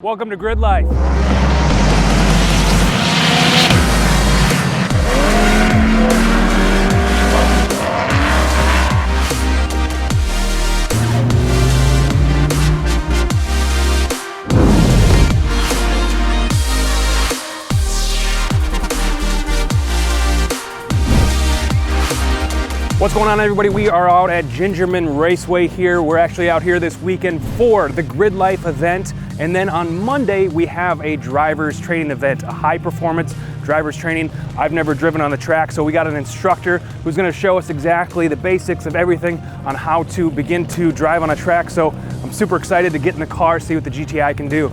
Welcome to Grid Life. What's going on, everybody? We are out at Gingerman Raceway here. We're actually out here this weekend for the Grid Life event. And then on Monday, we have a driver's training event, a high performance driver's training. I've never driven on the track, so we got an instructor who's gonna show us exactly the basics of everything on how to begin to drive on a track. So I'm super excited to get in the car, see what the GTI can do.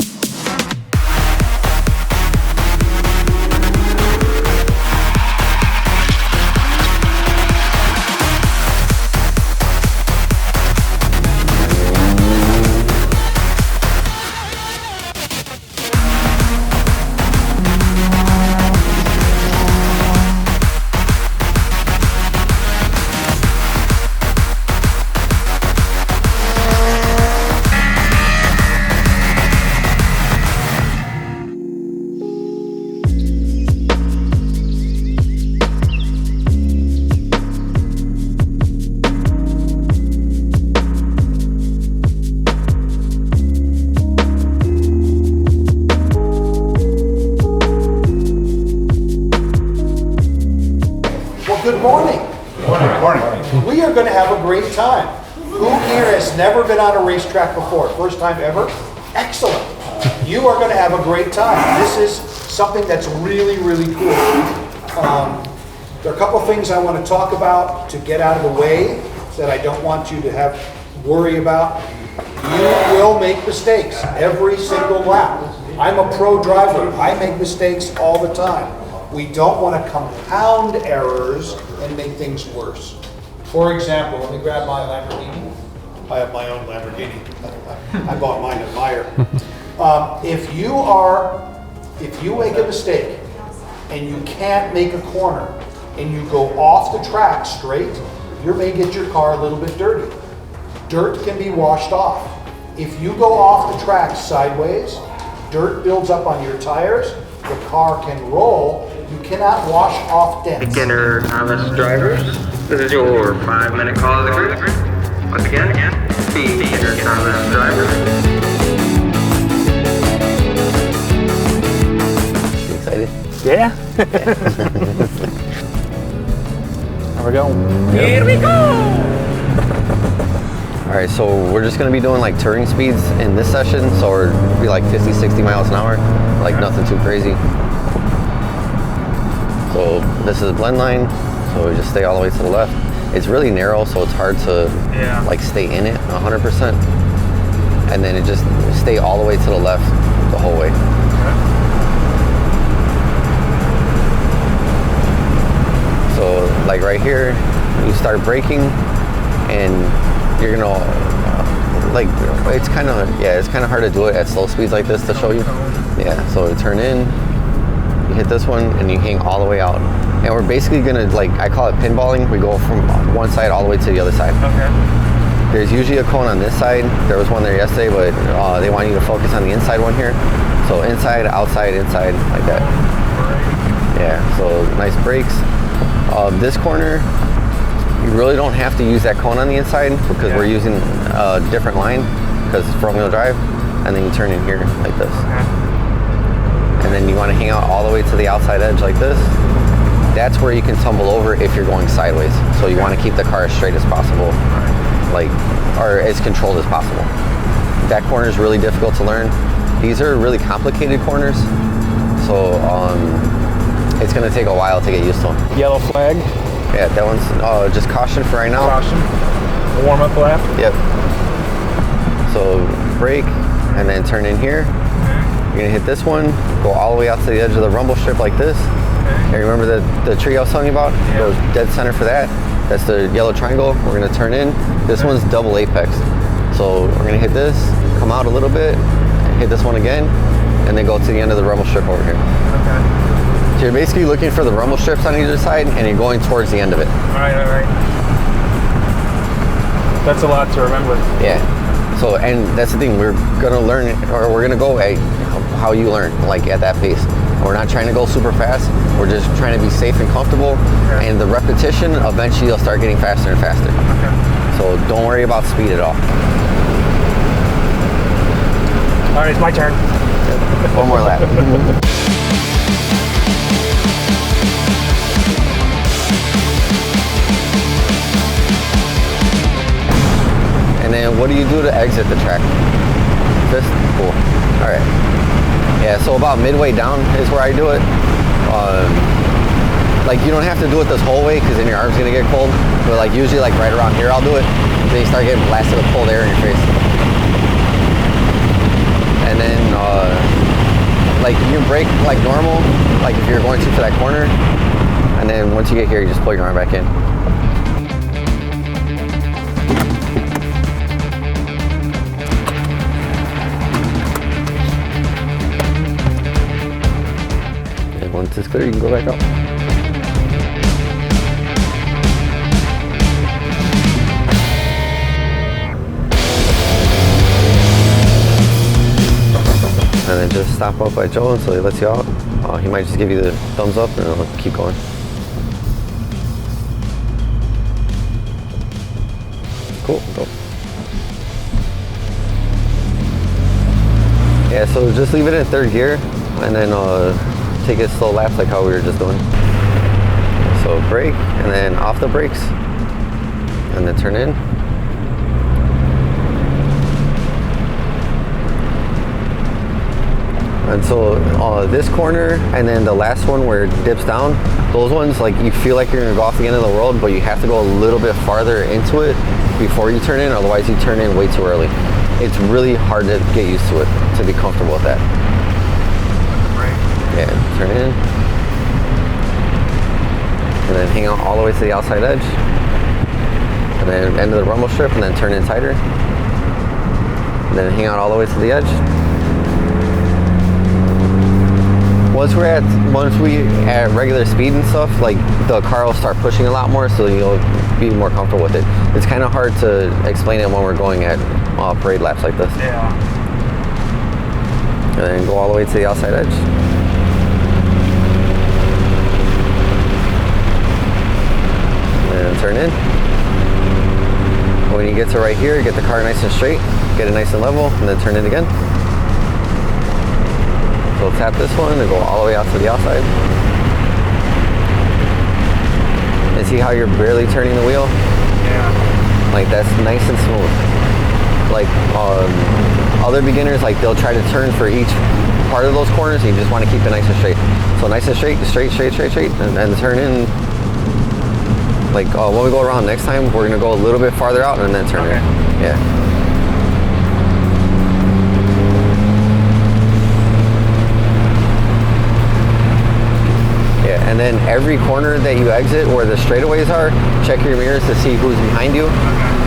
Good morning. Good morning. We are going to have a great time. Who here has never been on a racetrack before? First time ever? Excellent. You are going to have a great time. This is something that's really, really cool. There are a couple of things I want to talk about to get out of the way that I don't want you to worry about. You will make mistakes every single lap. I'm a pro driver. I make mistakes all the time. We don't want to compound errors and make things worse. For example, let me grab my Lamborghini. I have my own Lamborghini. I bought mine at Meyer. If you make a mistake and you can't make a corner and you go off the track straight, you may get your car a little bit dirty. Dirt can be washed off. If you go off the track sideways, dirt builds up on your tires, the car can roll. You cannot wash off dents. Beginner novice drivers, this is your 5-minute call of the grid. Once again, beginner novice drivers. You excited? Yeah. There we go. Here we go. All right, so we're just gonna be doing like touring speeds in this session. So we're be like 50, 60 miles an hour, like nothing too crazy. So this is a blend line, so we just stay all the way to the left. It's really narrow, so it's hard to like stay in it 100%. And then it just stay all the way to the left the whole way. So like right here, you start braking and you're gonna, it's kind of hard to do it at slow speeds like this to show you. Yeah, so we turn in, you hit this one and you hang all the way out. And we're basically gonna, like, I call it pinballing. We go from one side all the way to the other side. Okay. There's usually a cone on this side. There was one there yesterday, but they want you to focus on the inside one here. So inside, outside, inside, like that. Yeah, so nice brakes. This corner, you really don't have to use that cone on the inside because we're using a different line because it's front wheel drive. And then you turn in here like this. And then you want to hang out all the way to the outside edge like this. That's where you can tumble over if you're going sideways. So you want to keep the car as straight as possible, or as controlled as possible. That corner is really difficult to learn. These are really complicated corners. So it's going to take a while to get used to them. Yellow flag. Yeah, that one's just caution for right now. Caution. Warm up lap. Yep. So brake and then turn in here. You're gonna hit this one, go all the way out to the edge of the rumble strip like this. And remember the tree I was telling you about? Go dead center for that. That's the yellow triangle. We're gonna turn in. This one's double apex. So we're gonna hit this, come out a little bit, hit this one again, and then go to the end of the rumble strip over here. Okay. So you're basically looking for the rumble strips on either side and you're going towards the end of it. All right. That's a lot to remember. Yeah. So, and that's the thing, we're gonna learn, or we're gonna go at how you learn, like at that pace. We're not trying to go super fast. We're just trying to be safe and comfortable. And the repetition, eventually you'll start getting faster and faster. So don't worry about speed at all. All right, it's my turn. One more lap. And then what do you do to exit the track? Just cool. All right. Yeah, so about midway down is where I do it. Like you don't have to do it this whole way because then your arm's gonna get cold. But like usually like right around here I'll do it. Then you start getting blasted with cold air in your face. And then like you brake like normal, like if you're going to that corner. And then once you get here, you just pull your arm back in. Once it's clear, you can go back up. And then just stop up by Joe until he lets you out. He might just give you the thumbs up and it'll keep going. Cool, go. Yeah, so just leave it in third gear and then take it slow laps like how we were just doing. So brake and then off the brakes and then turn in. And so this corner and then the last one where it dips down, those ones like you feel like you're gonna go off the end of the world, but you have to go a little bit farther into it before you turn in, otherwise you turn in way too early. It's really hard to get used to it, to be comfortable with that. Yeah, turn in. And then hang out all the way to the outside edge. And then end of the rumble strip and then turn in tighter. And then hang out all the way to the edge. Once we at regular speed and stuff, like the car will start pushing a lot more, so you'll be more comfortable with it. It's kind of hard to explain it when we're going at parade laps like this. Yeah. And then go all the way to the outside edge. And turn in. When you get to right here, get the car nice and straight, get it nice and level, and then turn in again. So tap this one and go all the way out to the outside. And see how you're barely turning the wheel? Yeah. Like that's nice and smooth. Like other beginners, like they'll try to turn for each part of those corners and you just want to keep it nice and straight. So nice and straight, and turn in. Like when we go around next time, we're gonna go a little bit farther out and then turn in. Yeah. And then every corner that you exit where the straightaways are, check your mirrors to see who's behind you.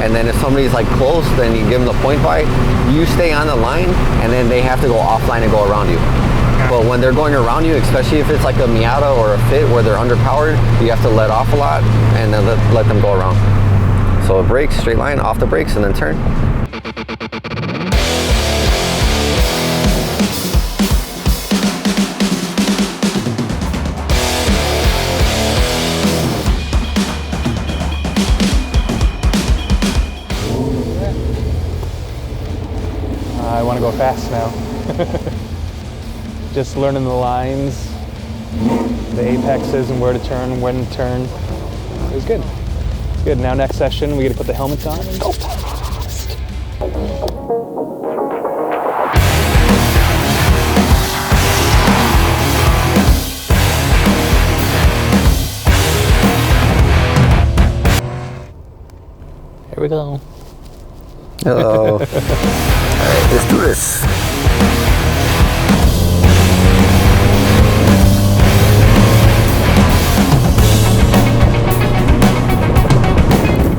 And then if somebody's like close, then you give them the point by. You stay on the line and then they have to go offline and go around you. But when they're going around you, especially if it's like a Miata or a Fit where they're underpowered, you have to let off a lot and then let them go around. So brakes, straight line, off the brakes, and then turn. I want to go fast now. Just learning the lines, the apexes and where to turn, when to turn. It was good. It's good. Now next session, we get to put the helmets on and go fast. Here we go. Hello. All right, let's do this.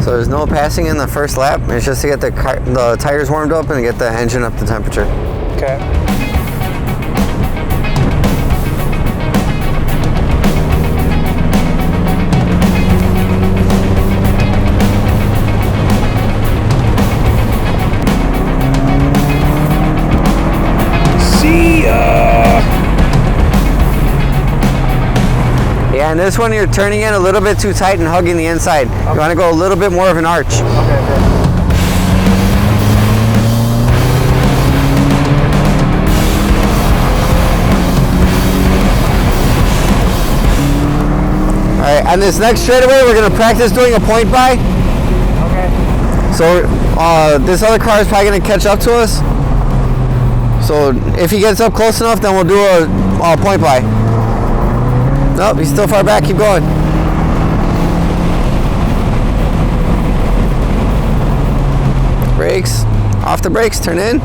So there's no passing in the first lap. It's just to get the tires warmed up and get the engine up to temperature. Okay. Yeah, and this one you're turning in a little bit too tight and hugging the inside. Okay. You want to go a little bit more of an arch. Okay. Alright, on this next straightaway, we're going to practice doing a point by. Okay. So this other car is probably going to catch up to us. So if he gets up close enough, then we'll do a point by. Nope, he's still far back. Keep going. Brakes. Off the brakes. Turn in.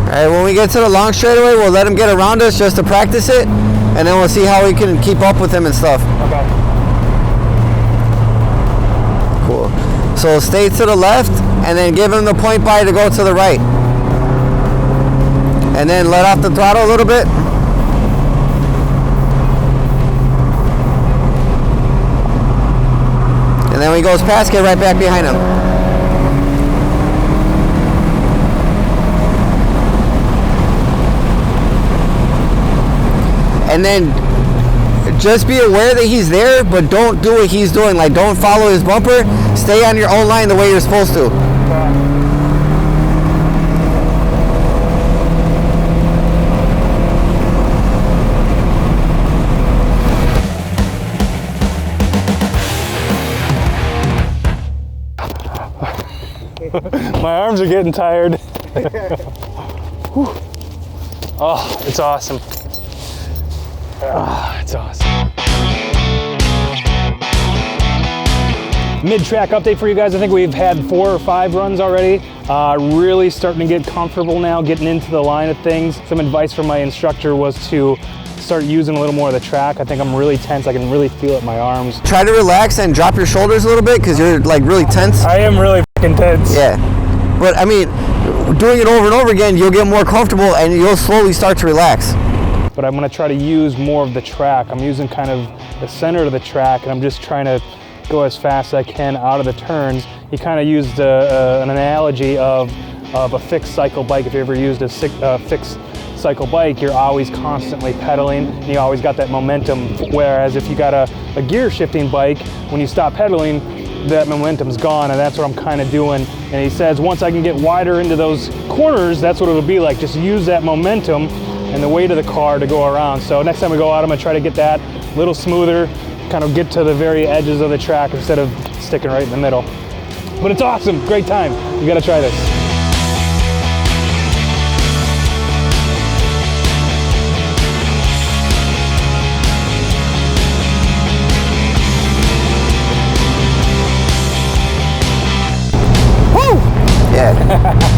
Alright, when we get to the long straightaway, we'll let him get around us just to practice it, and then we'll see how we can keep up with him and stuff. Okay. Cool. So stay to the left, and then give him the point by to go to the right. And then let off the throttle a little bit. And then when he goes past, get right back behind him. And then just be aware that he's there, but don't do what he's doing. Like, don't follow his bumper. Stay on your own line the way you're supposed to. My arms are getting tired. Oh, it's awesome. Oh, it's awesome. Mid-track update for you guys. I think we've had 4 or 5 runs already. Really starting to get comfortable now, getting into the line of things. Some advice from my instructor was to start using a little more of the track. I think I'm really tense. I can really feel it in my arms. Try to relax and drop your shoulders a little bit because you're like really tense. I am really fucking tense. Yeah. But I mean, doing it over and over again, you'll get more comfortable and you'll slowly start to relax. But I'm gonna try to use more of the track. I'm using kind of the center of the track, and I'm just trying to go as fast as I can out of the turns. He kind of used an analogy of a fixed cycle bike. If you ever used a fixed cycle bike, you're always constantly pedaling, and you always got that momentum. Whereas if you got a gear shifting bike, when you stop pedaling, that momentum's gone, and that's what I'm kind of doing. And he says once I can get wider into those corners, that's what it'll be like. Just use that momentum and the weight of the car to go around. So next time we go out, I'm gonna try to get that a little smoother, kind of get to the very edges of the track instead of sticking right in the middle. But it's awesome, great time. You gotta try this. Woo! Yeah.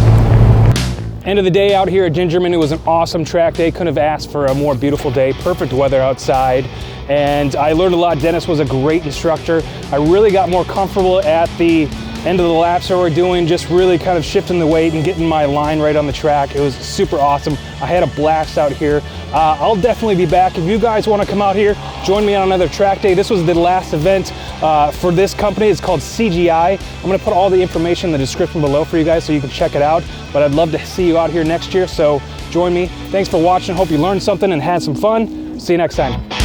End of the day out here at Gingerman. It was an awesome track day. Couldn't have asked for a more beautiful day. Perfect weather outside. And I learned a lot. Dennis was a great instructor. I really got more comfortable at the end of the laps that we're doing, just really kind of shifting the weight and getting my line right on the track. It was super awesome. I had a blast out here. I'll definitely be back. If you guys want to come out here, join me on another track day. This was the last event for this company. It's called CGI. I'm going to put all the information in the description below for you guys so you can check it out. But I'd love to see you out here next year, so join me. Thanks for watching. Hope you learned something and had some fun. See you next time.